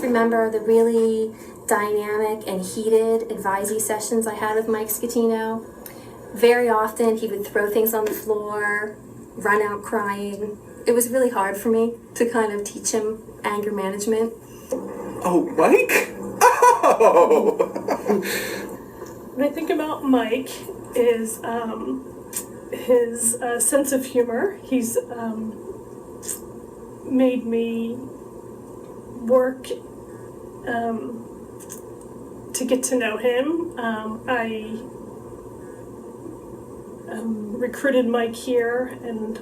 remember the really dynamic and heated advisee sessions I had with Mike Schettino. Very often he would throw things on the floor, run out crying. It was really hard for me to kind of teach him anger management. Oh, Mike? Oh! What I think about Mike is his sense of humor. He's made me work to get to know him. I recruited Mike here, and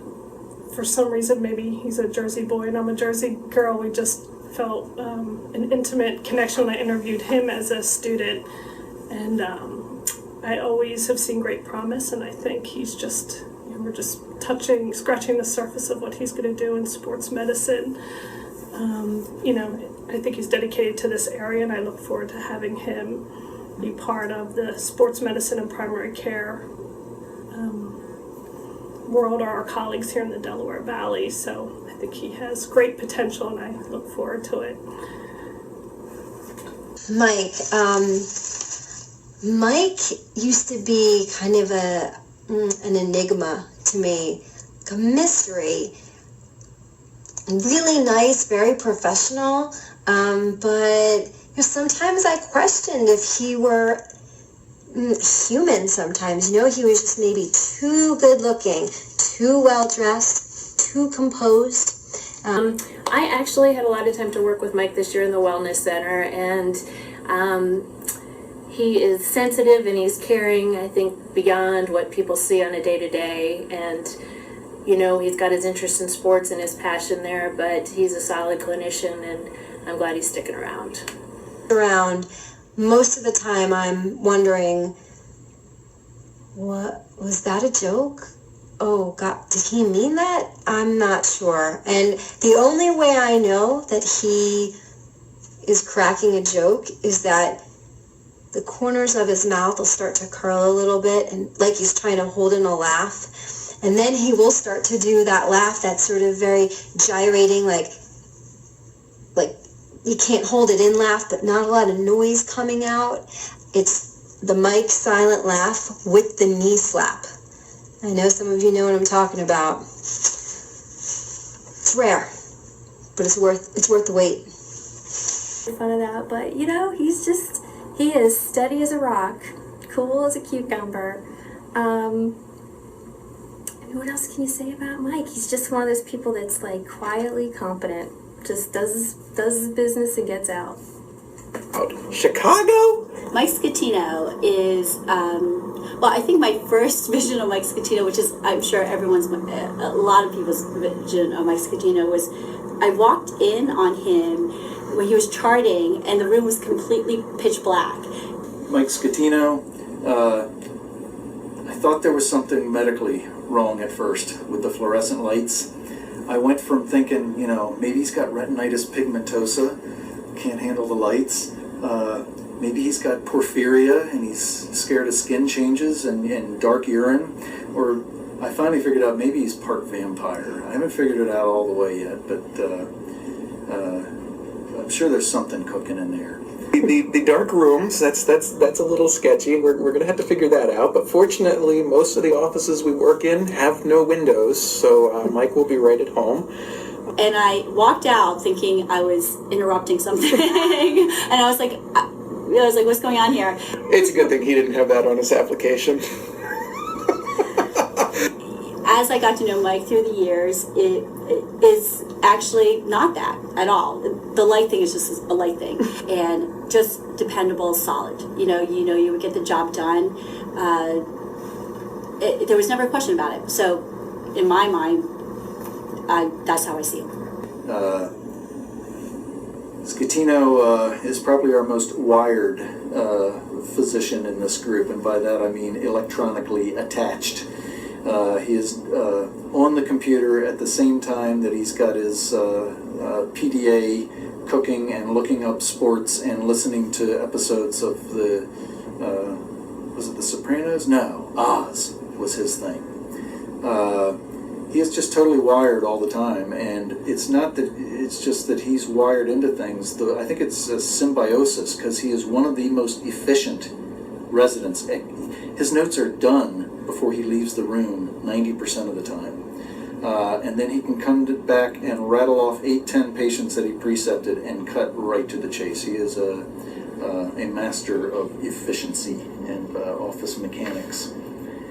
for some reason, maybe he's a Jersey boy and I'm a Jersey girl, we just felt an intimate connection when I interviewed him as a student. And I always have seen great promise, and I think he's just, we're just scratching the surface of what he's going to do in sports medicine. I think he's dedicated to this area, and I look forward to having him be part of the sports medicine and primary care world, or our colleagues here in the Delaware Valley. So I think he has great potential, and I look forward to it. Mike used to be kind of an enigma to me, like a mystery. Really nice, very professional, but sometimes I questioned if he were human sometimes. He was just maybe too good looking, too well dressed, too composed. I actually had a lot of time to work with Mike this year in the Wellness Center, and he is sensitive and he's caring, I think, beyond what people see on a day-to-day. And he's got his interest in sports and his passion there, but he's a solid clinician, and I'm glad he's sticking around. Most of the time I'm wondering, what was that a joke? Oh God, did he mean that? I'm not sure. And the only way I know that he is cracking a joke is that the corners of his mouth will start to curl a little bit, and like he's trying to hold in a laugh. And then he will start to do that laugh that's sort of very gyrating, like you can't hold it in laugh, but not a lot of noise coming out. It's the Mike silent laugh with the knee slap. I know some of you know what I'm talking about. It's rare, but it's worth the wait. Fun of that, but he is steady as a rock, cool as a cucumber. What else can you say about Mike? He's just one of those people that's like quietly competent, just does his business and gets out. Chicago? Mike Schettino is, I think my first vision of Mike Schettino, which is, I'm sure a lot of people's vision of Mike Schettino, was I walked in on him when he was charting and the room was completely pitch black. Mike Schettino, I thought there was something medically wrong at first with the fluorescent lights. I went from thinking, maybe he's got retinitis pigmentosa, can't handle the lights. Maybe he's got porphyria and he's scared of skin changes and dark urine. Or I finally figured out maybe he's part vampire. I haven't figured it out all the way yet, but I'm sure there's something cooking in there. The dark rooms, that's a little sketchy. We're going to have to figure that out. But fortunately, most of the offices we work in have no windows, so Mike will be right at home. And I walked out thinking I was interrupting something, and I was like, what's going on here? It's a good thing he didn't have that on his application. As I got to know Mike through the years, it is actually not that at all. The light thing is just a light thing, and just dependable, solid. You would get the job done. There was never a question about it. So, in my mind, that's how I see him. Schettino is probably our most wired physician in this group, and by that I mean electronically attached. He is on the computer at the same time that he's got his PDA cooking and looking up sports and listening to episodes of the, was it The Sopranos? No, Oz was his thing. he is just totally wired all the time, and it's not that, it's just that he's wired into things. I think it's a symbiosis, because he is one of the most efficient residents. His notes are done before he leaves the room 90% of the time. And then he can come back and rattle off 8-10 patients that he precepted and cut right to the chase. He is a master of efficiency and office mechanics.